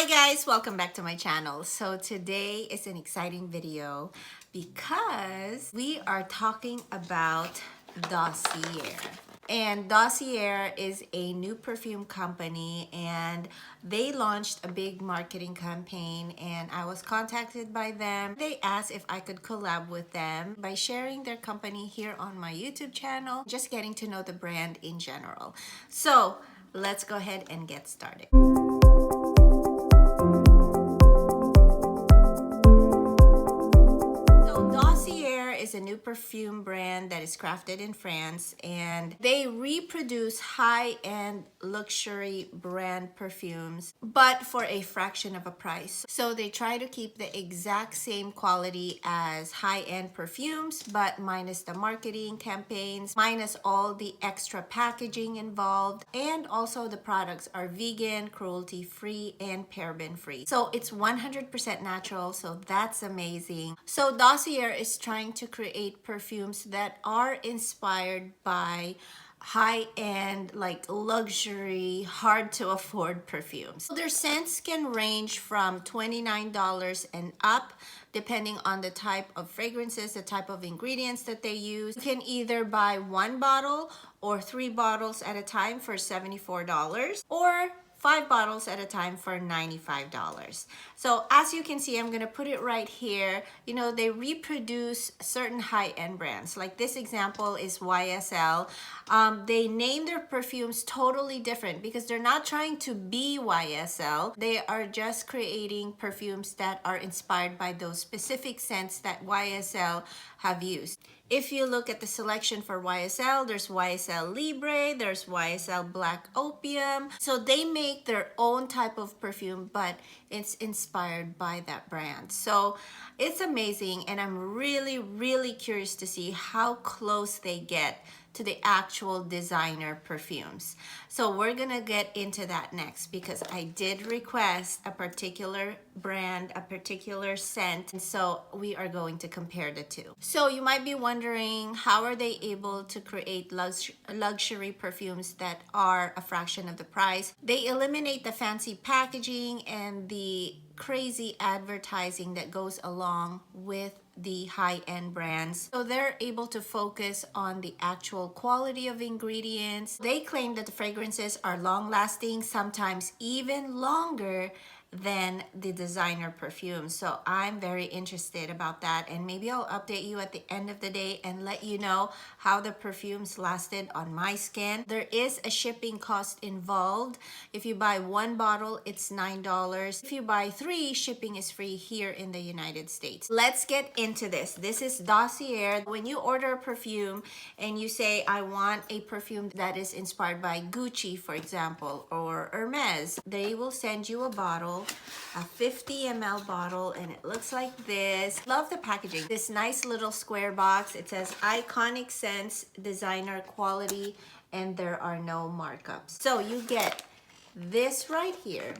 Hi guys, welcome back to my channel. So today is an exciting video because we are talking about Dossier. And Dossier is a new perfume company and they launched a big marketing campaign and I was contacted by them. They asked if I could collab with them by sharing their company here on my YouTube channel, just getting to know the brand in general. So let's go ahead and get started. Dossier is a new perfume brand that is crafted in France and they reproduce high-end luxury brand perfumes but for a fraction of a price. So they try to keep the exact same quality as high-end perfumes but minus the marketing campaigns, minus all the extra packaging involved, and also the products are vegan, cruelty-free, and paraben-free. So it's 100% natural, so that's amazing. So Dossier is trying to create perfumes that are inspired by high-end, like luxury, hard to afford perfumes. Their scents can range from $29 and up depending on the type of fragrances, the type of ingredients that they use. You can either buy one bottle or 3 bottles at a time for $74 or 5 bottles at a time for $95. So as you can see, I'm gonna put it right here. You know, they reproduce certain high-end brands. Like this example is YSL. They name their perfumes totally different because they're not trying to be YSL. They are just creating perfumes that are inspired by those specific scents that YSL have used. If you look at the selection for YSL, there's YSL Libre, there's YSL Black Opium. So they make their own type of perfume, but it's inspired by that brand. So it's amazing, and I'm really curious to see how close they get to the actual designer perfumes. So we're gonna get into that next because I did request a particular brand, a particular scent, and so we are going to compare the two. So you might be wondering, how are they able to create luxury perfumes that are a fraction of the price? They eliminate the fancy packaging and the crazy advertising that goes along with the high-end brands. So they're able to focus on the actual quality of ingredients. They claim that the fragrances are long-lasting, sometimes even longer than the designer perfume. So I'm very interested about that, and maybe I'll update you at the end of the day and let you know how the perfumes lasted on my skin. There is a shipping cost involved. If you buy 1 bottle, it's $9. If you buy 3, shipping is free here in the United States. Let's get into this. This is Dossier. When you order a perfume and you say, I want a perfume that is inspired by Gucci, for example, or Hermes, they will send you a bottle, a 50 ml bottle, and it looks like this. Love the packaging. This nice little square box. It says iconic scents, designer quality, and there are no markups. So you get this right here,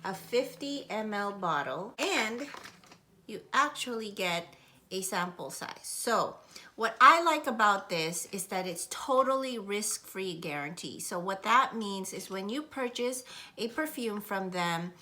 a 50 ml bottle, and you actually get a sample size. So what I like about this is that it's totally risk-free guarantee. So what that means is when you purchase a perfume from them,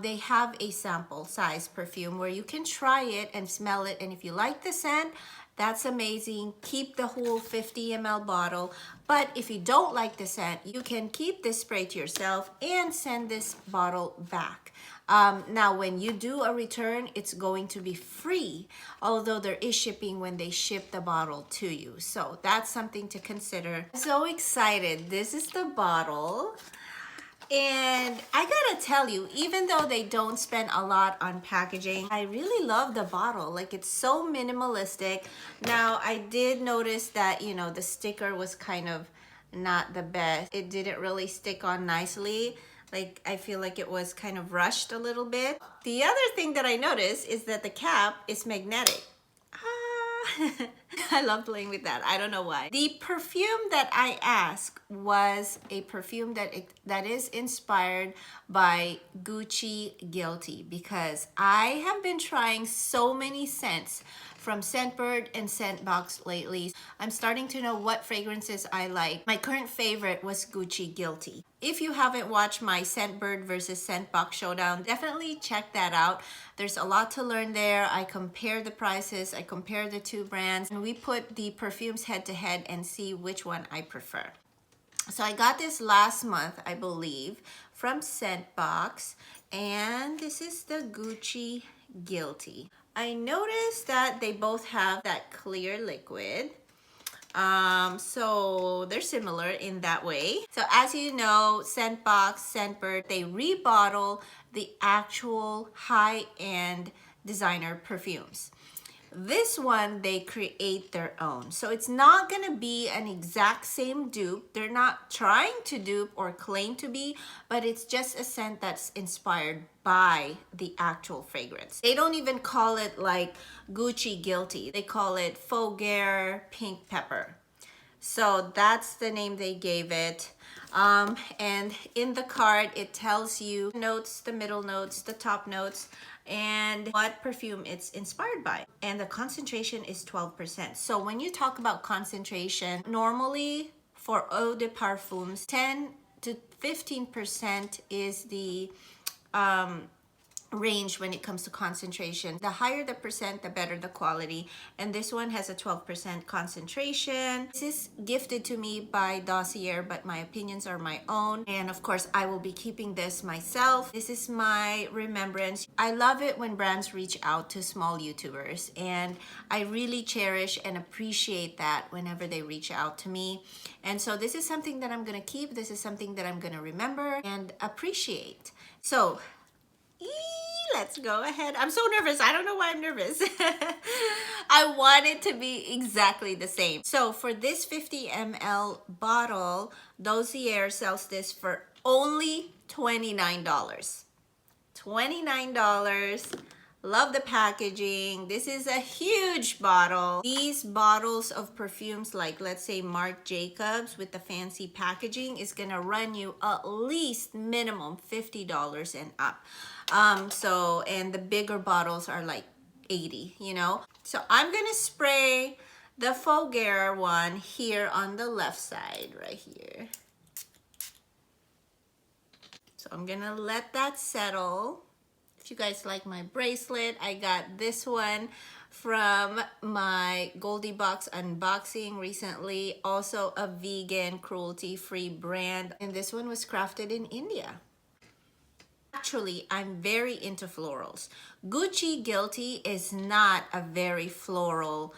they have a sample size perfume where you can try it and smell it, and if you like the scent, that's amazing. Keep the whole 50 ml bottle. But if you don't like the scent, you can keep this spray to yourself and send this bottle back. Now, when you do a return, it's going to be free, although there is shipping when they ship the bottle to you. So that's something to consider. So excited. This is the bottle. And I gotta tell you, even though they don't spend a lot on packaging, I really love the bottle. Like, it's so minimalistic. Now, I did notice that, you know, the sticker was kind of not the best. It didn't really stick on nicely. Like, I feel like it was kind of rushed a little bit. The other thing that I noticed is that the cap is magnetic. I love playing with that. I don't know why. The perfume that I asked was a perfume that is inspired by Gucci Guilty, because I have been trying so many scents from Scentbird and Scentbox lately. I'm starting to know what fragrances I like. My current favorite was Gucci Guilty. If you haven't watched my Scentbird versus Scentbox showdown, definitely check that out. There's a lot to learn there. I compare the prices, I compare the two brands, and we put the perfumes head to head and see which one I prefer. So I got this last month, I believe, from Scentbox, and this is the Gucci Guilty. I noticed that they both have that clear liquid. So they're similar in that way. So as you know, Scentbox, Scentbird, they rebottle the actual high-end designer perfumes. This one, they create their own. So it's not gonna be an exact same dupe. They're not trying to dupe or claim to be, but it's just a scent that's inspired by the actual fragrance. They don't even call it like Gucci Guilty. They call it Fougere Pink Pepper. So that's the name they gave it. And in the card, it tells you notes, the middle notes, the top notes, and what perfume it's inspired by. And the concentration is 12%. So when you talk about concentration, normally for eau de parfums, 10 to 15% is the range when it comes to concentration. The higher the percent, the better the quality. And this one has a 12% concentration. This is gifted to me by Dossier, but my opinions are my own. And of course, I will be keeping this myself. This is my remembrance. I love it when brands reach out to small YouTubers, and I really cherish and appreciate that whenever they reach out to me. And so this is something that I'm gonna keep. This is something that I'm gonna remember and appreciate. So, let's go ahead. I'm so nervous. I don't know why I'm nervous. I want it to be exactly the same. So for this 50 ml bottle, Dossier sells this for only $29. $29. Love the packaging. This is a huge bottle. These bottles of perfumes, like let's say Marc Jacobs with the fancy packaging, is gonna run you at least minimum $50 and up. And the bigger bottles are like 80, you know? So I'm gonna spray the Fougere one here on the left side, right here. So I'm gonna let that settle. If you guys like my bracelet, I got this one from my Goldie Box unboxing recently. Also a vegan, cruelty-free brand. And this one was crafted in India. Actually, I'm very into florals. Gucci Guilty is not a very floral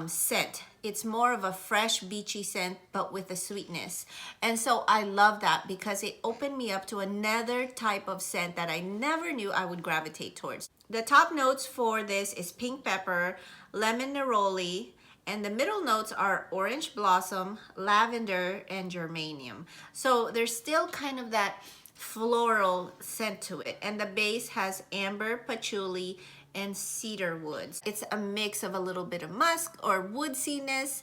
scent. It's more of a fresh, beachy scent, but with a sweetness. And so I love that because it opened me up to another type of scent that I never knew I would gravitate towards. The top notes for this is pink pepper, lemon neroli, and the middle notes are orange blossom, lavender, and geranium. So there's still kind of that floral scent to it, and the base has amber, patchouli, and cedar woods. It's a mix of a little bit of musk or woodsiness.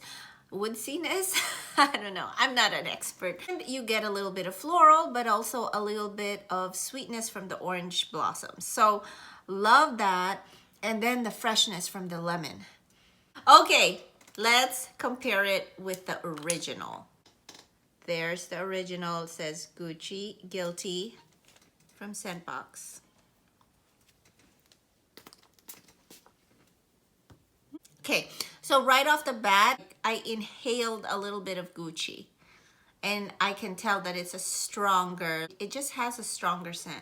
I don't know, I'm not an expert. And you get a little bit of floral, but also a little bit of sweetness from the orange blossoms. So love that. And then the freshness from the lemon. Okay, let's compare it with the original. There's the original. It says Gucci Guilty from Scentbox. Okay, so right off the bat, I inhaled a little bit of Gucci. And I can tell that it's a stronger, it just has a stronger scent.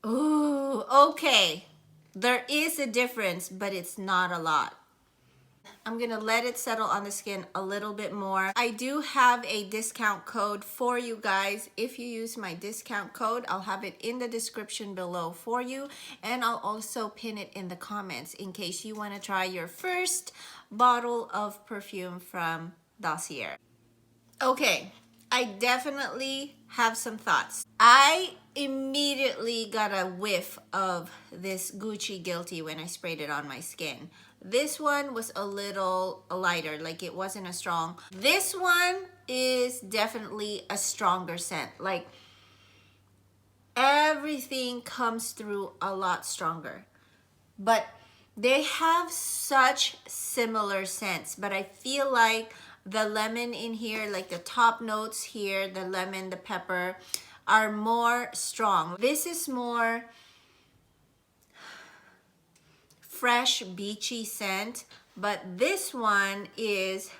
Ooh, okay. There is a difference, but it's not a lot. I'm gonna let it settle on the skin a little bit more. I do have a discount code for you guys. If you use my discount code, I'll have it in the description below for you, and I'll also pin it in the comments in case you want to try your first bottle of perfume from Dossier. Okay, I definitely have some thoughts. I immediately got a whiff of this Gucci Guilty when I sprayed it on my skin. This one was a little lighter, like it wasn't as strong. This one is definitely a stronger scent. Like everything comes through a lot stronger. But they have such similar scents, but I feel like the lemon in here, like the top notes here, the lemon, the pepper, are more strong. This is more fresh, beachy scent, but this one is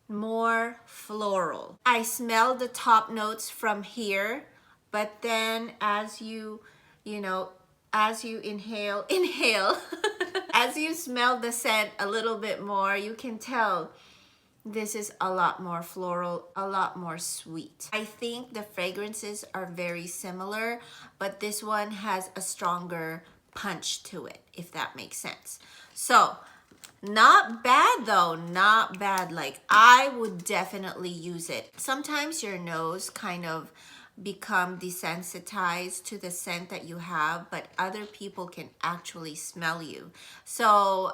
more floral. I smell the top notes from here, but then as you know, as you inhale, as you smell the scent a little bit more, you can tell this is a lot more floral, a lot more sweet. I think the fragrances are very similar, but this one has a stronger punch to it, if that makes sense. So, not bad though, not bad. Like, I would definitely use it. Sometimes your nose kind of become desensitized to the scent that you have, but other people can actually smell you. So,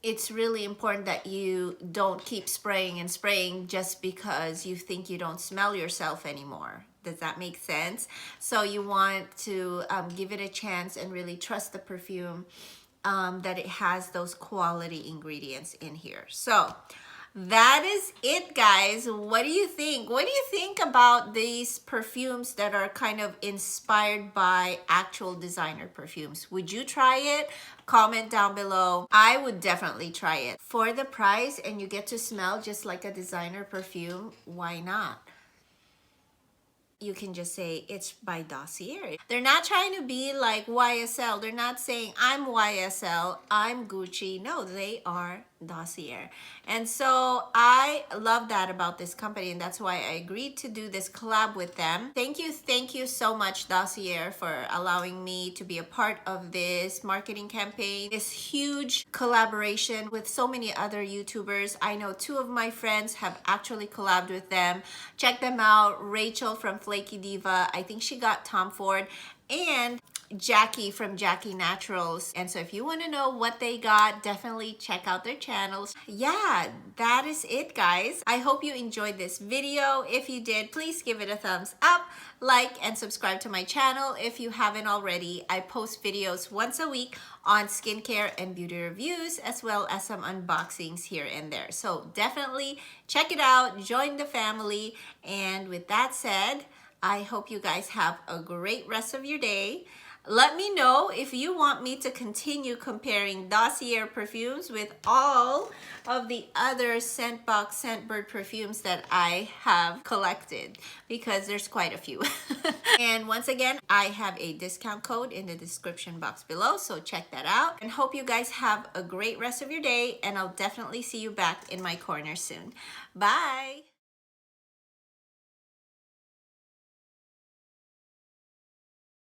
it's really important that you don't keep spraying and spraying just because you think you don't smell yourself anymore. Does that make sense? So you want to give it a chance and really trust the perfume, that it has those quality ingredients in here. So that is it, guys. What do you think? What do you think about these perfumes that are kind of inspired by actual designer perfumes? Would you try it? Comment down below. I would definitely try it. For the price and you get to smell just like a designer perfume, why not? You can just say it's by Dossier. They're not trying to be like YSL. They're not saying I'm YSL, I'm Gucci. No, they are Dossier. And so I love that about this company, and that's why I agreed to do this collab with them. Thank you so much, Dossier, for allowing me to be a part of this marketing campaign, this huge collaboration with so many other YouTubers. I know 2 of my friends have actually collabed with them. Check them out. Rachel from Flaky Diva, I think she got Tom Ford, and Jackie from Jackie Naturals. And so if you want to know what they got, definitely check out their channels. Yeah, that is it, guys. I hope you enjoyed this video. If you did, please give it a thumbs up, like, and subscribe to my channel if you haven't already. I post videos once a week on skincare and beauty reviews, as well as some unboxings here and there. So definitely check it out, join the family. And with that said, I hope you guys have a great rest of your day. Let me know if you want me to continue comparing Dossier perfumes with all of the other Scentbox Scentbird perfumes that I have collected, because there's quite a few. And once again, I have a discount code in the description box below, so check that out. And hope you guys have a great rest of your day, and I'll definitely see you back in my corner soon. Bye!